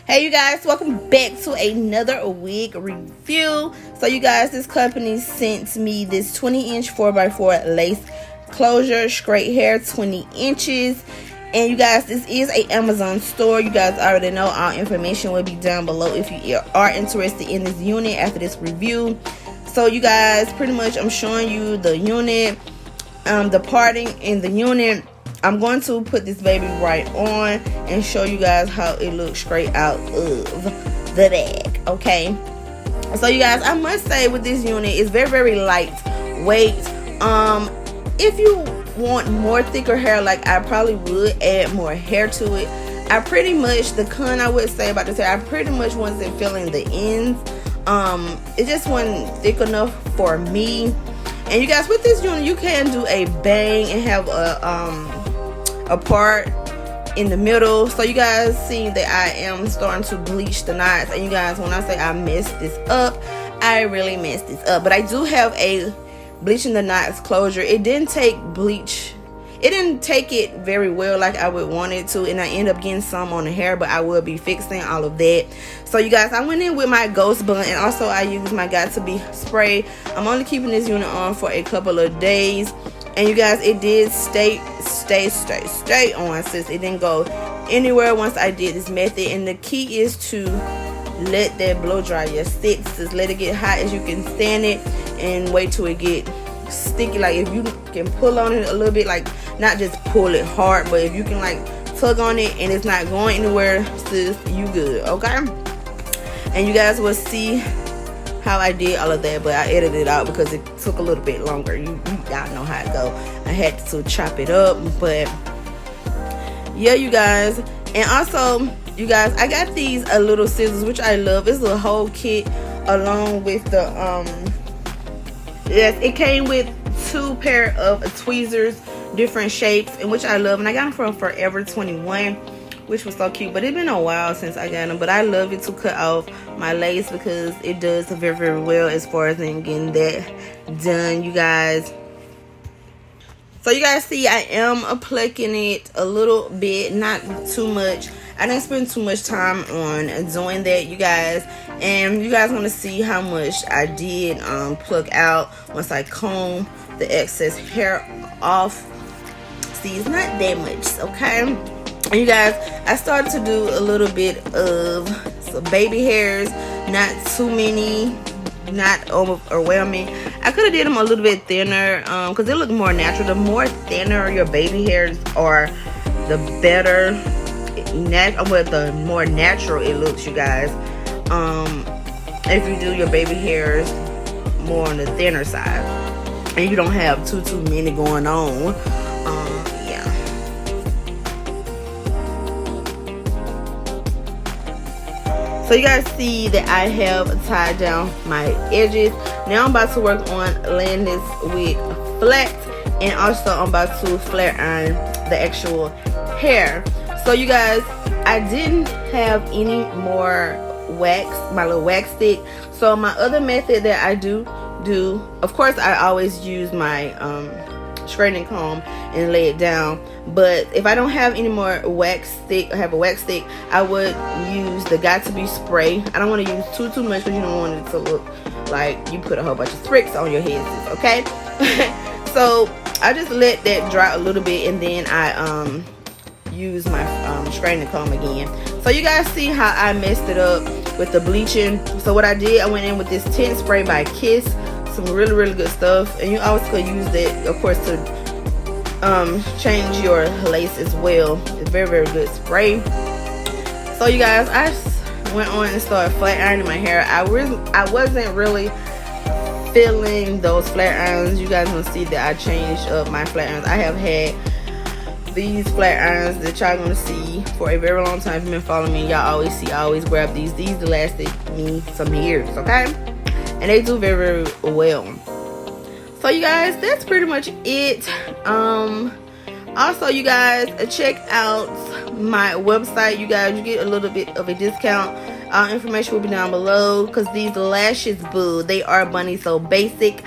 Hey you guys, welcome back to another wig review. So you guys, this company sent me this 20-inch 4x4 lace closure, straight hair, 20 inches. And you guys, this is an Amazon store. You guys already know all information will be down below if you are interested in this unit after this review. So you guys, pretty much I'm showing you the unit, the parting in the unit. I'm going to put this baby right on and show you guys how it looks straight out of the bag. Okay, so you guys, I must say with this unit, it's very lightweight. If you want more thicker hair, like I probably would add more hair to it. I pretty much, the con I would say about this hair, I pretty much wasn't feeling the ends. It just wasn't thick enough for me. And you guys, with this unit, you can do a bang and have a part in the middle. So you guys see that I am starting to bleach the knots. And you guys, when I say I messed this up, I really messed this up. But I do have a bleaching the knots closure. It didn't take bleach. It didn't take it very well like I would want it to, and I end up getting some on the hair, but I will be fixing all of that. So you guys, I went in with my ghost bun, and also I used my got to be spray. I'm only keeping this unit on for a couple of days, and you guys, it did stay on, sis. It didn't go anywhere once I did this method. And the key is to let that blow dry your sticks. Just let it get hot as you can stand it, and wait till it get sticky. Like if you can pull on it a little bit, like not just pull it hard, but if you can like tug on it and it's not going anywhere, sis, you good. Okay, and you guys will see how I did all of that, but I edited it out because it took a little bit longer. Y'all know how it go. I had to chop it up, but yeah, you guys. And also, you guys, I got these little scissors, which I love. It's a whole kit along with the yes, it came with 2 pair of tweezers, different shapes, and which I love. And I got them from Forever 21, which was so cute. But it's been a while since I got them, but I love it to cut off my lace because it does very well as far as in getting that done, you guys. So you guys see, I am plucking it a little bit, not too much. I didn't spend too much time on doing that, you guys. And you guys want to see how much I did pluck out once I comb the excess hair off. See, it's not that much, okay? And you guys, I started to do a little bit of some baby hairs, not too many, not overwhelming. I could have did them a little bit thinner because they look more natural. The more thinner your baby hairs are, the better, the more natural it looks, you guys. If you do your baby hairs more on the thinner side and you don't have too many going on, yeah. So you guys see that I have tied down my edges. Now I'm about to work on laying this wig flat, and also I'm about to flat iron the actual hair. So you guys, I didn't have any more wax, my little wax stick. So my other method that I do, of course I always use my straightening comb and lay it down. But if I don't have any more wax stick, I have a wax stick, I would use the got to be spray. I don't want to use too much because you don't want it to look like you put a whole bunch of tricks on your head, okay? So I just let that dry a little bit, and then I use my straightening comb again. So you guys see how I messed it up with the bleaching. So what I did, I went in with this tint spray by Kiss, some really good stuff. And you always could use that, of course, to change your lace as well. It's very good spray. So you guys, I went on and started flat ironing my hair. I wasn't really feeling those flat irons. You guys will see that I changed up my flat irons. I have had these flat irons that y'all gonna see for a very long time. If you've been following me, y'all always see I always grab these lasted me some years, okay? And they do very well. So you guys, that's pretty much it. Also, you guys, check out my website. You guys, you get a little bit of a discount. Information will be down below because these lashes, boo, they are bunny so basic.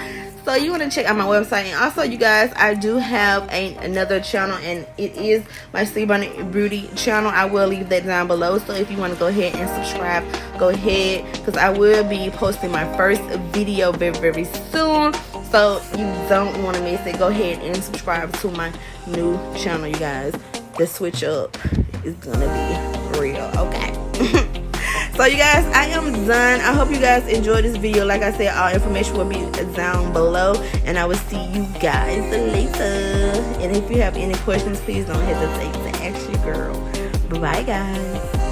So you want to check out my website. And also, you guys, I do have another channel, and it is my CBunny Beauty channel. I will leave that down below. So if you want to go ahead and subscribe, go ahead, because I will be posting my first video very, very soon. So you don't want to miss it. Go ahead and subscribe to my new channel, you guys. The switch up is gonna be real, okay? So you guys, I am done. I hope you guys enjoyed this video. Like I said, all information will be down below, and I will see you guys later. And if you have any questions, please don't hesitate to ask your girl. Bye guys.